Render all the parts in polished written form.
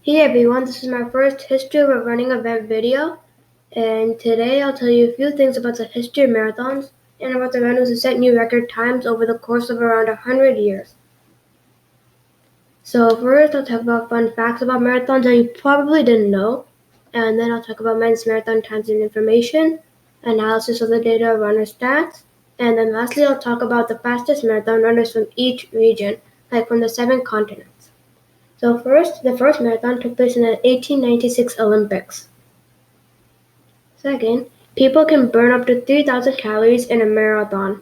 Hey everyone, this is my first History of a Running Event video, and today I'll tell you a few things about the history of marathons and about the runners who set new record times over the course of around 100 years. So first I'll talk about fun facts about marathons that you probably didn't know, and then I'll talk about men's marathon times and information, analysis of the data of runner stats, and then lastly I'll talk about the fastest marathon runners from each region, like from the 7 continents. So first, the first marathon took place in the 1896 Olympics. Second, people can burn up to 3,000 calories in a marathon.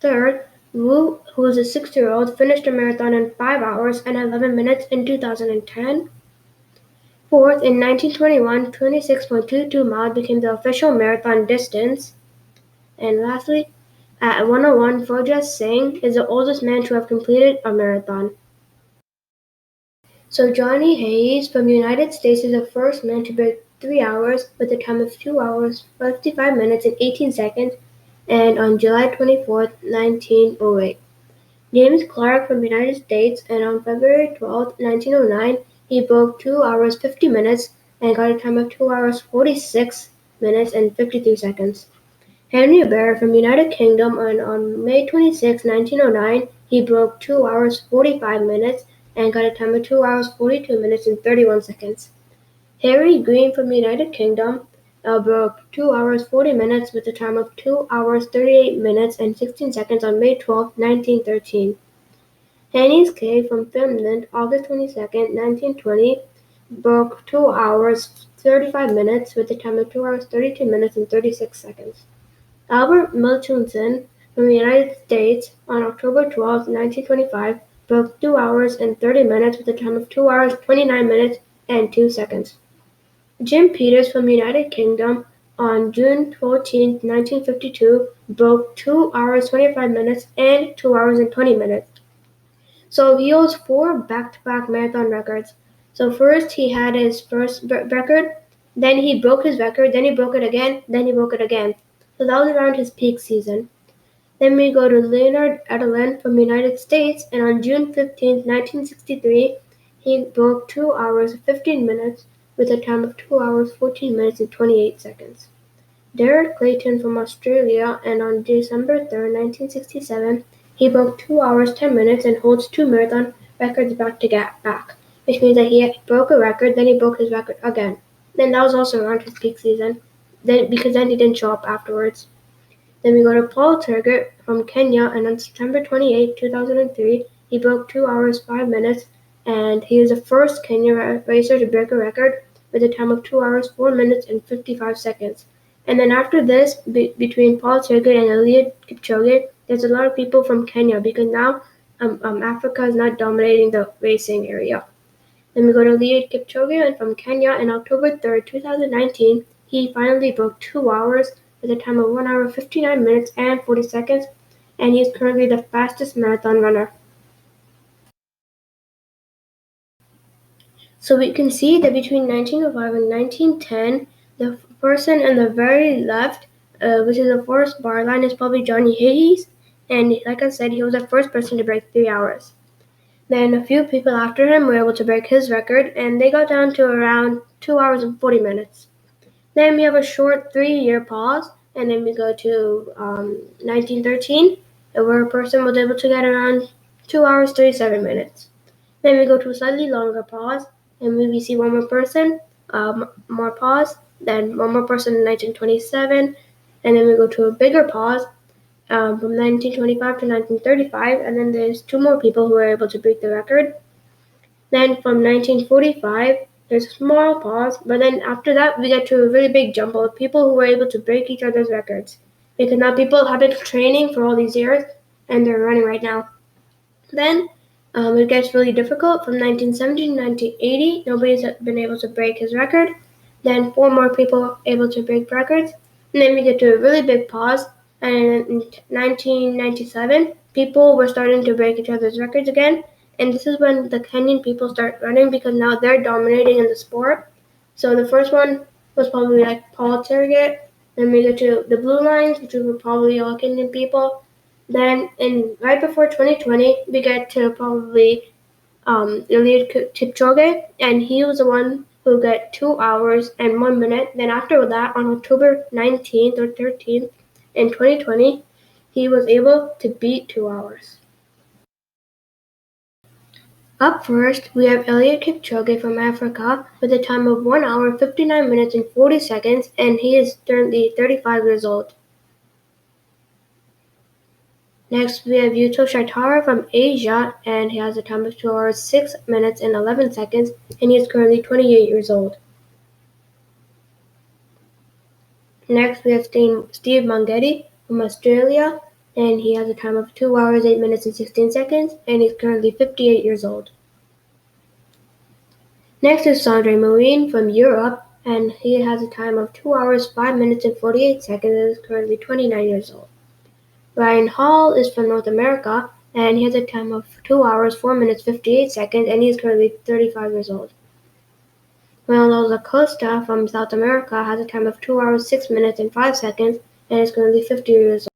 Third, Wu, who is a 60-year-old, finished a marathon in 5 hours and 11 minutes in 2010. Fourth, in 1921, 26.22 miles became the official marathon distance. And lastly, at 101, Fauja Singh is the oldest man to have completed a marathon. So Johnny Hayes from the United States is the first man to break 3 hours with a time of 2 hours, 55 minutes and 18 seconds, and on July 24, 1908. James Clark from the United States, and on February 12, 1909, he broke 2 hours 50 minutes and got a time of 2 hours 46 minutes and 53 seconds. Henry Bear from the United Kingdom, and on May 26, 1909, he broke 2 hours 45 minutes and got a time of 2 hours 42 minutes and 31 seconds. Harry Green from the United Kingdom broke 2 hours 40 minutes with a time of 2 hours 38 minutes and 16 seconds on May 12, 1913. Hannes K. from Finland, August 22, 1920, broke 2 hours 35 minutes with a time of 2 hours 32 minutes and 36 seconds. Albert Michelson from the United States, on October 12, 1925, broke 2 hours and 30 minutes with a time of 2 hours 29 minutes and 2 seconds. Jim Peters from the United Kingdom, on June 14, 1952, broke 2 hours 25 minutes and 2 hours and 20 minutes. So he holds 4 back-to-back marathon records. So first he had his first record, then he broke his record, then he broke it again, then he broke it again. So that was around his peak season. Then we go to Leonard Edelin from the United States, and on June 15, 1963, he broke 2 hours 15 minutes with a time of 2 hours 14 minutes and 28 seconds. Derek Clayton from Australia, and on December 3, 1967, he broke 2 hours 10 minutes and holds 2 marathon records back to back, which means that he broke a record, then he broke his record again. Then that was also around his peak season, because then he didn't show up afterwards. Then we go to Paul Tergett from Kenya, and on September 28, 2003, he broke 2 hours 5 minutes, and he is the first Kenyan racer to break a record with a time of 2 hours 4 minutes and 55 seconds. And then after this, between Paul Tergett and Eliud Kipchoge, there's a lot of people from Kenya, because now Africa is not dominating the racing area. Then we go to Eliud Kipchoge, and from Kenya, on October 3rd, 2019, he finally broke 2 hours with a time of 1 hour 59 minutes and 40 seconds, and he is currently the fastest marathon runner. So we can see that between 1905 and 1910, the person on the very left, which is the first bar line, is probably Johnny Hayes, and like I said, he was the first person to break 3 hours. Then a few people after him were able to break his record, and they got down to around 2 hours and 40 minutes. Then we have a short 3-year pause, and then we go to 1913, where a person was able to get around 2 hours 37 minutes. Then we go to a slightly longer pause, and we see one more person, more pause, then one more person in 1927, and then we go to a bigger pause from 1925 to 1935, and then there's 2 more people who were able to break the record. Then from 1945, there's a small pause, but then after that, we get to a really big jump of people who were able to break each other's records. Because now people have been training for all these years, and they're running right now. Then it gets really difficult. From 1970 to 1980, nobody's been able to break his record. Then 4 more people able to break records. And then we get to a really big pause. And in 1997, people were starting to break each other's records again. And this is when the Kenyan people start running, because now they're dominating in the sport. So the first one was probably like Paul Tergett. Then we get to the blue lines, which were probably all Kenyan people. Then right before 2020, we get to probably Eliud Kipchoge, and he was the one who got 2 hours and 1 minute. Then after that, on October 19th or 13th in 2020, he was able to beat 2 hours. Up first, we have Eliud Kipchoge from Africa with a time of 1 hour, 59 minutes and 40 seconds, and he is currently 35 years old. Next, we have Yuto Shaitara from Asia, and he has a time of 2 hours, 6 minutes and 11 seconds, and he is currently 28 years old. Next, we have Steve Mangeti from Australia, and he has a time of 2 hours, 8 minutes and 16 seconds, and he's currently 58 years old. Next is Sandre Marine from Europe, and he has a time of 2 hours, 5 minutes and 48 seconds, and is currently 29 years old. Ryan Hall is from North America, and he has a time of 2 hours, 4 minutes, 58 seconds, and he is currently 35 years old. Ronaldo Acosta from South America has a time of 2 hours, 6 minutes and 5 seconds, and is currently 50 years old.